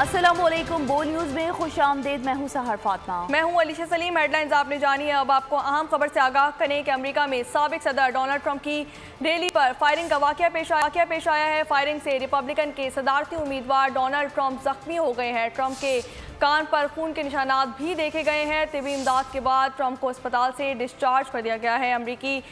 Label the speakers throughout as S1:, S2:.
S1: अस्सलामुअलैकुम, बोल न्यूज़ में खुशामदीद। मैं हूँ सहर फातिमा।
S2: मैं हूँ अलीशा सलीम। हेडलाइंस आपने जानी है। अब आपको अहम खबर से आगाह करें कि अमेरिका में साबिक सदर डोनाल्ड ट्रंप की रैली पर फायरिंग का वाकया पेश आया है। फायरिंग से रिपब्लिकन के सदारती उम्मीदवार डोनाल्ड ट्रंप जख्मी हो गए हैं। ट्रंप के कान पर खून के निशानात भी देखे गए हैं। तिब्बी इमदाद के बाद ट्रंप को अस्पताल से डिस्चार्ज कर दिया गया है। अमरीकी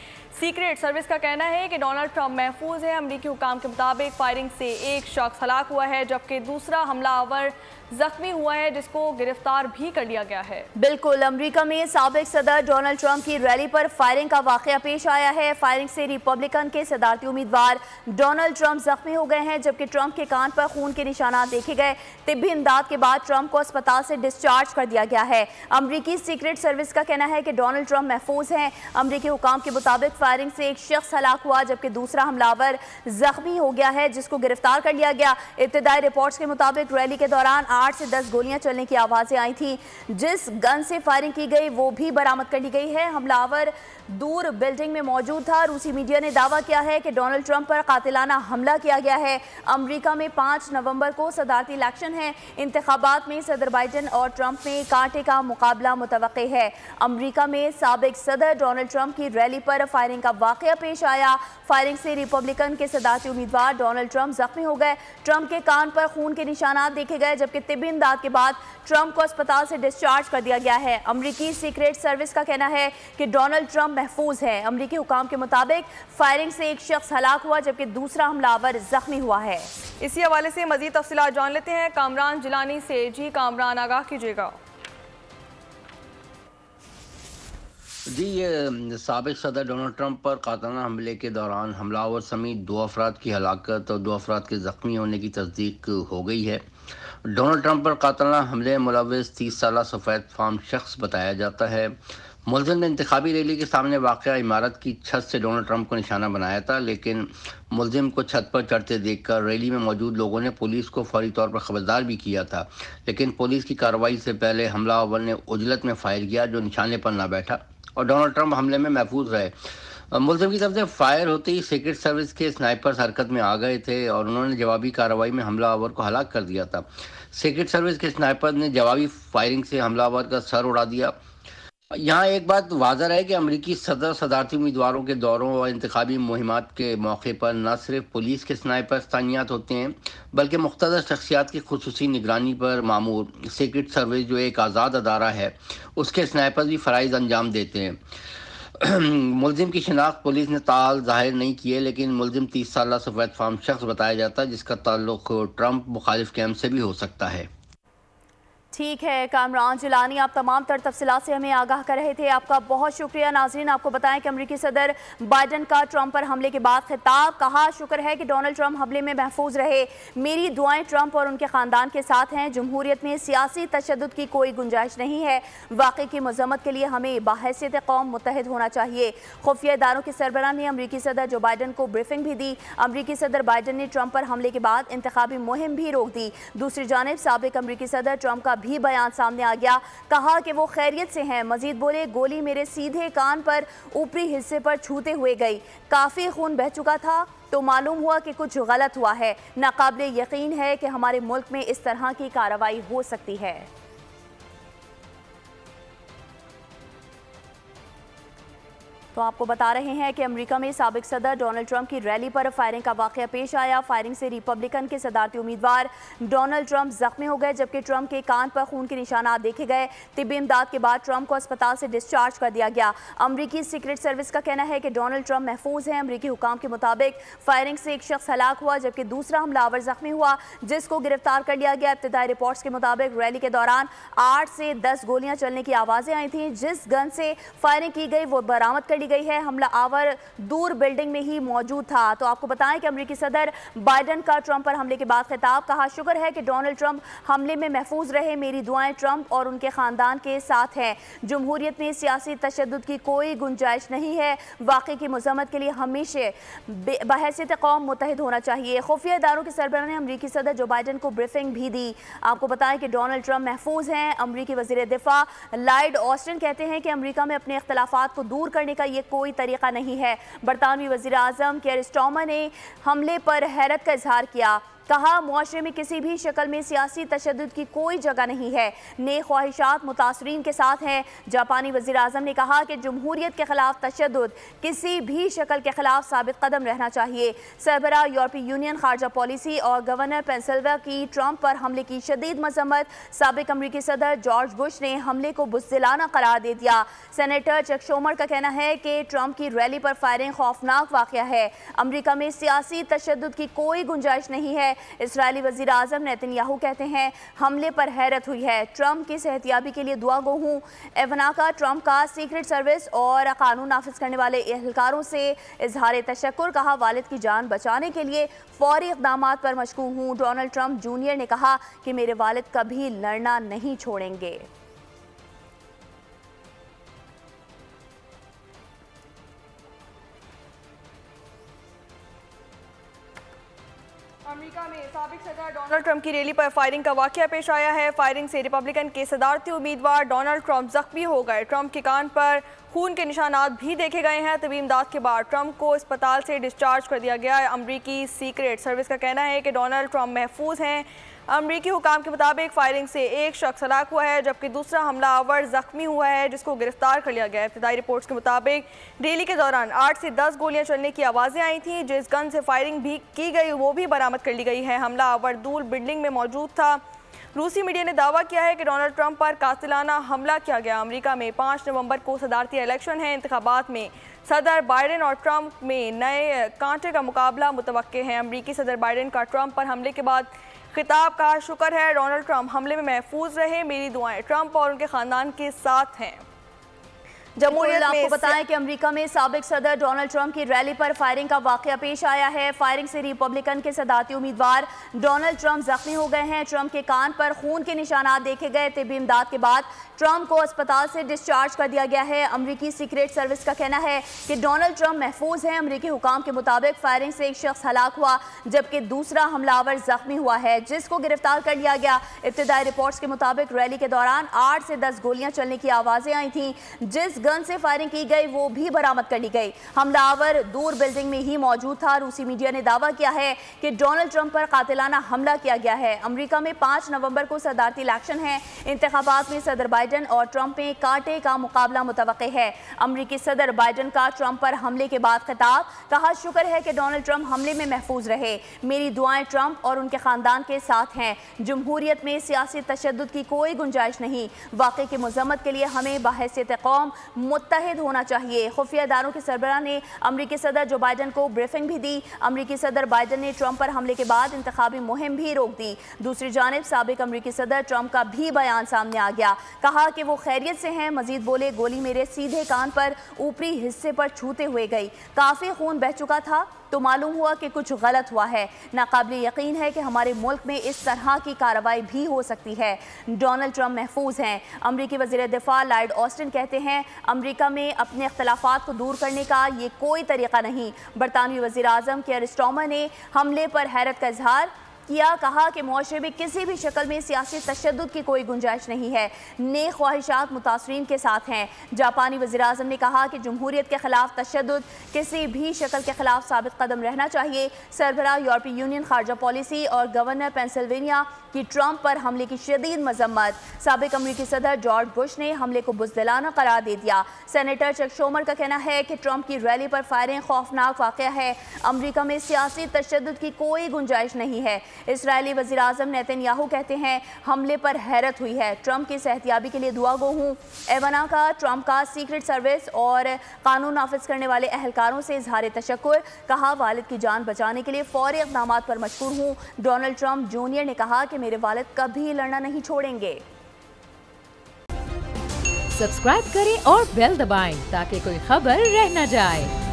S2: सीक्रेट सर्विस का कहना है कि डोनाल्ड ट्रंप महफूज है। अमरीकी हुकाम के मुताबिक फायरिंग से एक शख्स हलाक हुआ है जबकि दूसरा हमलावर जख्मी हुआ है जिसको गिरफ्तार भी कर लिया गया है।
S1: बिल्कुल, अमेरिका में साबिक सदर डोनाल्ड ट्रंप की रैली पर फायरिंग का वाकया पेश आया है। फायरिंग से रिपब्लिकन के सदारती उम्मीदवार डोनाल्ड ट्रंप जख्मी हो गए हैं जबकि ट्रंप के कान पर खून के निशानात देखे गए। तिब्बी इमदाद के बाद ट्रंप को अस्पताल से डिस्चार्ज कर दिया गया है। अमरीकी सीक्रेट सर्विस का कहना है कि डोनाल्ड ट्रंप महफूज हैं। अमरीकी हुकाम के मुताबिक फायरिंग से एक शख्स हलाक हुआ जबकि दूसरा हमलावर जख्मी हो गया है जिसको गिरफ्तार कर लिया गया। इब्तिदाई रिपोर्ट्स के मुताबिक रैली के दौरान 8 से 10 गोलियां चलने की आवाजें आई थी। जिस गन से फायरिंग की गई वो भी बरामद कर ली गई है। हमलावर दूर बिल्डिंग में मौजूद था। रूसी मीडिया ने दावा किया है कि डोनाल्ड ट्रंप पर कातिलाना हमला किया गया है। अमेरिका में 5 नवंबर को सदारती इलेक्शन है। इंतखाबात में सदर बाइडेन और ट्रंप में कांटे का मुकाबला मुतवक्के है। अमेरिका में साबिक सदर डोनाल्ड ट्रंप की रैली पर फायरिंग का वाकया पेश आया। फायरिंग से रिपब्लिकन के सदारती उम्मीदवार डोनाल्ड ट्रंप जख्मी हो गए। ट्रंप के कान पर खून के निशानात देखे गए जबकि तिब्बी इमदाद के बाद ट्रंप को अस्पताल से डिस्चार्ज कर दिया गया है। अमरीकी सीक्रेट सर्विस का कहना है कि डोनाल्ड ट्रंप महफूज है। अमरीकी हुकाम के मुताबिक फायरिंग से एक शख्स हलाक हुआ जबकि दूसरा हमलावर जख्मी हुआ है।
S2: इसी हवाले से मजीद तफसीलात जान लेते हैं कामरान जिलानी से। जी कामरान, आगाह कीजिएगा।
S3: जी, ये साबिक सदर डोनाल्ड ट्रंप पर कातिलाना हमले के दौरान हमलावर समेत 2 अफराद की हलाकत और 2 अफराद के ज़ख्मी होने की तस्दीक हो गई है। डोनाल्ड ट्रंप पर कातिलाना हमले मुलव्विस 30 साला सफ़ेद फार्म शख्स बताया जाता है। मुलज़िम ने इंतखाबी रैली के सामने वाक़या इमारत की छत से डोनाल्ड ट्रंप को निशाना बनाया था, लेकिन मुलज़िम को छत पर चढ़ते देखकर रैली में मौजूद लोगों ने पुलिस को फौरी तौर पर खबरदार भी किया था, लेकिन पुलिस की कार्रवाई से पहले हमलावर ने उजलत में फायर किया जो निशाने पर न बैठा और डोनाल्ड ट्रंप हमले में महफूज रहे। मुलज़िम की तरफ से फायर होते ही सीक्रेट सर्विस के स्नाइपर्स हरकत में आ गए थे और उन्होंने जवाबी कार्रवाई में हमलावर को हलाक कर दिया था। सीक्रेट सर्विस के स्नाइपर ने जवाबी फायरिंग से हमलावर का सर उड़ा दिया। यहाँ एक बात वाज़ह है कि अमरीकी सदर सदारती उम्मीदवारों के दौरों और इंतखाबी मुहिमात के मौके पर न सिर्फ पुलिस के स्नाइपर तैनात होते हैं बल्कि मुख्तलिफ शख्सियात की खुसूसी निगरानी पर मामूर सीक्रेट सर्विस जो एक आज़ाद अदारा है उसके स्नाइपर भी फ़राइज़ अंजाम देते हैं। मुलजिम की शिनाख्त पुलिस ने ताल जाहिर नहीं किए, लेकिन मुलजिम 30 साला सफ़ेद फार्म शख्स बताया जाता है जिसका ताल्लुक ट्रंप मुखालिफ कैंप से भी हो सकता है।
S1: ठीक है कामरान जिलानी, आप तमाम तर तफसीलात से हमें आगाह कर रहे थे। आपका बहुत शुक्रिया। नाज़रीन, आपको बताएं कि अमरीकी सदर बाइडेन का ट्रंप पर हमले के बाद खिताब, कहा शुक्र है कि डोनाल्ड ट्रंप हमले में महफूज रहे। मेरी दुआएं ट्रंप और उनके ख़ानदान के साथ हैं। जमहूरियत में सियासी तशद्दुद की कोई गुंजाइश नहीं है। वाक़े की मज़म्मत के लिए हमें बाहैसियत कौम मुत्तहिद होना चाहिए। खुफिया इदारों के सरबराह ने अमरीकी सदर जो बाइडेन को ब्रीफिंग भी दी। अमरीकी सदर बाइडेन ने ट्रंप पर हमले के बाद इंतखाबी मुहिम भी रोक दी। दूसरी जानिब साबिक अमरीकी सदर ट्रंप का भी बयान सामने आ गया। कहा कि वो खैरियत से हैं। मजीद बोले, गोली मेरे सीधे कान पर ऊपरी हिस्से पर छूते हुए गई। काफ़ी खून बह चुका था तो मालूम हुआ कि कुछ गलत हुआ है। नाकाबिले यकीन है कि हमारे मुल्क में इस तरह की कार्रवाई हो सकती है। तो आपको बता रहे हैं कि अमेरिका में साबिक सदर डोनाल्ड ट्रंप की रैली पर फायरिंग का वाकया पेश आया। फायरिंग से रिपब्लिकन के सदारती उम्मीदवार डोनाल्ड ट्रंप जख्मी हो गए जबकि ट्रंप के कान पर खून के निशानात देखे गए। तिब्बी इमदाद के बाद ट्रंप को अस्पताल से डिस्चार्ज कर दिया गया। अमरीकी सीक्रेट सर्विस का कहना है कि डोनाल्ड ट्रंप महफूज हैं। अमरीकी हुकाम के मुताबिक फायरिंग से एक शख्स हलाक हुआ जबकि दूसरा हमलावर जख्मी हुआ जिसको गिरफ्तार कर लिया गया। इब्तिदाई रिपोर्ट्स के मुताबिक रैली के दौरान 8 से 10 गोलियां चलने की आवाजें आई थी। जिस गन से फायरिंग की गई वो बरामद कर ली गई है। हमला आवर दूर बिल्डिंग में ही मौजूद था। तो आपको बताएं कि अमेरिकी सदर बाइडेन का ट्रंप पर हमले के बाद खिताब, कहा शुक्र है कि डोनाल्ड ट्रंप हमले में महफूज रहे। मेरी दुआएं ट्रंप और उनके खानदान के साथ हैं। जमहूरियत में सियासी तशद्दुद की कोई गुंजाइश नहीं है। वाक़े की मज़म्मत के लिए हमेशा बहैसियत कौम मुत्तहिद होना चाहिए। खुफिया इदारों के सरबराह ने अमरीकी सदर जो बाइडेन को ब्रीफिंग भी दी। आपको बताएं कि डोनाल्ड ट्रंप महफूज हैं। अमरीकी वज़ीर दिफा लॉयड ऑस्टिन कहते हैं कि अमरीका में अपने इख्तलाफात को दूर करने का ये कोई तरीका नहीं है। बरतानवी वज़ीर आज़म केयर स्टार्मर ने हमले पर हैरत का इजहार किया। कहा मुआशरे में किसी भी शक्ल में सियासी तशद्दुद की कोई जगह नहीं है, नेक ख्वाहिशात मुतासरीन के साथ हैं। जापानी वज़ीर आज़म ने कहा कि जमहूरियत के खिलाफ तशद्दुद किसी भी शक्ल के खिलाफ साबित कदम रहना चाहिए। सरबराह यूरोपीय यूनियन खारजा पॉलिसी और गवर्नर पेंसिल्वेनिया की ट्रंप पर हमले की शदीद मजम्मत। साबिक अमरीकी सदर जॉर्ज बुश ने हमले को बुज़दिलाना करार दे दिया। सेनेटर चक शूमर का कहना है कि ट्रंप की रैली पर फायरिंग खौफनाक वाक़या है। अमरीका में सियासी तशद्दुद की कोई गुंजाइश नहीं है। इस्राएली वज़ीर आज़म नेतन्याहू कहते हैं हमले पर हैरत हुई है, ट्रंप की सेहतियाबी के लिए दुआ गो हूँ। इवांका ट्रंप का सीक्रेट सर्विस और कानून नाफिज करने वाले एहलकारों से इजहार तशक्कुर। कहा वालिद की जान बचाने के लिए फौरी इक़दामात पर मशगूल हूँ। डोनाल्ड ट्रंप जूनियर ने कहा कि मेरे वालिद कभी लड़ना नहीं छोड़ेंगे।
S2: अमेरिका में साबिक सदर डोनाल्ड ट्रंप की रैली पर फायरिंग का वाकया पेश आया है। फायरिंग से रिपब्लिकन के सदारती उम्मीदवार डोनाल्ड ट्रंप जख्मी हो गए। ट्रंप के कान पर खून के निशानात भी देखे गए हैं। तबी इमदाद के बाद ट्रंप को अस्पताल से डिस्चार्ज कर दिया गया है। अमरीकी सीक्रेट सर्विस का कहना है कि डोनाल्ड ट्रंप महफूज हैं। अमरीकी हुकाम के मुताबिक फायरिंग से एक शख्स हलाक हुआ है जबकि दूसरा हमलावर जख्मी हुआ है जिसको गिरफ्तार कर लिया गया है। इब्तदाई रिपोर्ट्स के मुताबिक रैली के दौरान 8 से 10 गोलियां चलने की आवाज़ें आई थीं। जिस गन से फायरिंग भी की गई वो भी बरामद कर ली गई है। हमलावर दूर बिल्डिंग में मौजूद था। रूसी मीडिया ने दावा किया है कि डोनाल्ड ट्रंप पर कातिलाना हमला किया गया। अमेरिका में 5 नवंबर को सदारती इलेक्शन है। इंतखाबात में सदर बाइडेन और ट्रंप में नए कांटे का मुकाबला मुतवक्के है। अमरीकी सदर बाइडेन का ट्रंप पर हमले के बाद खिताब का शुक्र है डोनाल्ड ट्रंप हमले में महफूज रहे, मेरी दुआएं ट्रंप और उनके खानदान के साथ हैं।
S1: जमहूरियत में आपको बताएं कि अमेरिका में साबिक सदर डोनाल्ड ट्रंप की रैली पर फायरिंग का वाकया पेश आया है। फायरिंग से रिपब्लिकन के सदारती उम्मीदवार डोनाल्ड ट्रंप जख्मी हो गए हैं। ट्रंप के कान पर खून के निशानात देखे गए। तबी इमदाद के बाद ट्रंप को अस्पताल से डिस्चार्ज कर दिया गया है। अमरीकी सीक्रेट सर्विस का कहना है कि डोनाल्ड ट्रंप महफूज हैं। अमरीकी हुकाम के मुताबिक फायरिंग से एक शख्स हलाक हुआ जबकि दूसरा हमलावर जख्मी हुआ है जिसको गिरफ्तार कर लिया गया। इब्तदाई रिपोर्ट्स के मुताबिक रैली के दौरान 8 से 10 गोलियां चलने की आवाजें आई थीं। जिस गन से फायरिंग की गई वो भी बरामद कर ली गई। हमलावर दूर बिल्डिंग में ही मौजूद था। रूसी मीडिया ने दावा किया है कि डोनाल्ड ट्रंप पर कातिलाना हमला किया गया है। अमेरिका में 5 नवंबर को सदारती इलेक्शन है। इंतखाबात में सदर बाइडेन और ट्रंप में कांटे का मुकाबला मुतवक्के है। अमरीकी सदर बाइडेन का ट्रंप पर हमले के बाद खिताब। कहा शुक्र है कि डोनाल्ड ट्रंप हमले में महफूज रहे, मेरी दुआएं ट्रंप और उनके खानदान के साथ हैं। जमहूरियत में सियासी तशद्दुद की कोई गुंजाइश नहीं। वाक़े की मज़म्मत के लिए हमें बहैसियत कौम मुत्तहिद होना चाहिए। खुफिया इदारों के सरबराह ने अमरीकी सदर जो बाइडेन को ब्रीफिंग भी दी। अमरीकी सदर बाइडेन ने ट्रंप पर हमले के बाद इंतखाबी मुहिम भी रोक दी। दूसरी जानिब साबिक अमरीकी सदर ट्रंप का भी बयान सामने आ गया। कहा कि वो खैरियत से हैं। मजीद बोले गोली मेरे सीधे कान पर ऊपरी हिस्से पर छूते हुए गई। काफ़ी खून बह चुका था तो मालूम हुआ कि कुछ गलत हुआ है। नाकाबिल यकीन है कि हमारे मुल्क में इस तरह की कार्रवाई भी हो सकती है। डोनाल्ड ट्रंप महफूज हैं। अमरीकी वज़ीर दिफा लॉयड ऑस्टिन कहते हैं अमरीका में अपने इख्तलाफात को दूर करने का ये कोई तरीका नहीं। बरतानवी वज़ीर आज़म केयर स्टार्मर ने हमले पर हैरत का इजहार किया। कहा कि मुआशरे में किसी भी शक्ल में सियासी तशद्दुद की कोई गुंजाइश नहीं है। नेक ख्वाहिशात मुतासरीन के साथ हैं। जापानी वज़ीर आज़म ने कहा कि जमहूरियत के खिलाफ तशद्दुद किसी भी शक्ल के खिलाफ साबित कदम रहना चाहिए। सरबराह यूरोपीय यूनियन खारजा पॉलिसी और गवर्नर पेंसिल्वेनिया की ट्रंप पर हमले की शदीद मजम्मत। साबिक अमरीकी सदर जॉर्ज बुश ने हमले को बुज़दिलाना करार दे दिया। सेनेटर चक शूमर का कहना है कि ट्रंप की रैली पर फायरिंग खौफनाक वाक़या है। अमरीका में सियासी तशद्दुद की कोई गुंजाइश नहीं है। इस्राएली वज़ीर आज़म नेतन्याहू कहते हैं हमले पर हैरत हुई है, ट्रंप की सेहतियाबी के लिए दुआ गो हूँ। इवांका ट्रंप का सीक्रेट सर्विस और कानून नाफिज करने वाले एहलकारों से इजहार तशक्कुर। कहा वालिद की जान बचाने के लिए फौरी इक़दामात पर मशगूल हूँ। डोनाल्ड ट्रंप जूनियर ने कहा कि मेरे वालिद कभी लड़ना नहीं छोड़ेंगे।
S4: सब्सक्राइब करें और बेल दबाएं ताकि कोई खबर रह न जाए।